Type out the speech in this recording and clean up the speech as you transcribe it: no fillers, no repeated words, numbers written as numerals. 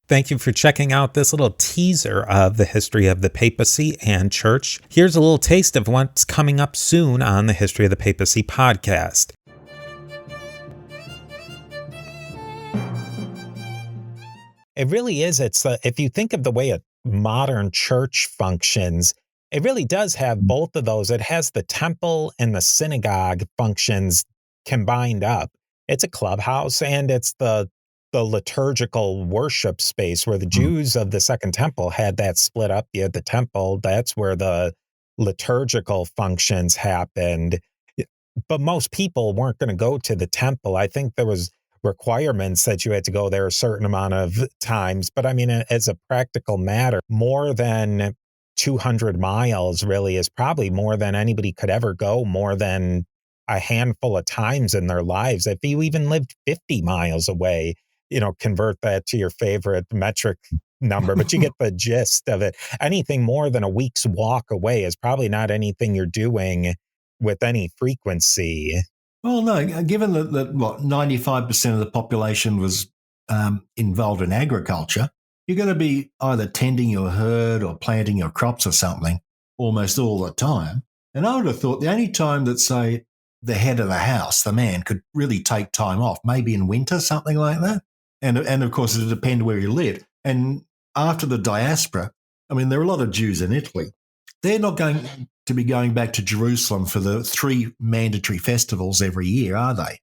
Thank you for checking out this little teaser of the history of the papacy and church. Here's a little taste of what's coming up soon on the History of the Papacy podcast. It really is. If you think of the way a modern church functions, it really does have both of those. It has the temple and the synagogue functions combined up. It's a clubhouse and it's the liturgical worship space where the Jews of the Second Temple had that split up. You had the temple, that's where the liturgical functions happened. But most people weren't going to go to the temple. I think there was requirements that you had to go there a certain amount of times. But I mean, as a practical matter, more than 200 miles really is probably more than anybody could ever go, more than a handful of times in their lives. If you even lived 50 miles away, convert that to your favorite metric number, but you get the gist of it. Anything more than a week's walk away is probably not anything you're doing with any frequency. Well, no, given that 95% of the population was involved in agriculture, you're going to be either tending your herd or planting your crops or something almost all the time. And I would have thought the only time that, say, the head of the house, the man, could really take time off, maybe in winter, something like that. And of course, it would depend where you lived. And after the diaspora, I mean, there are a lot of Jews in Italy. They're not going to be going back to Jerusalem for the 3 mandatory festivals every year, are they?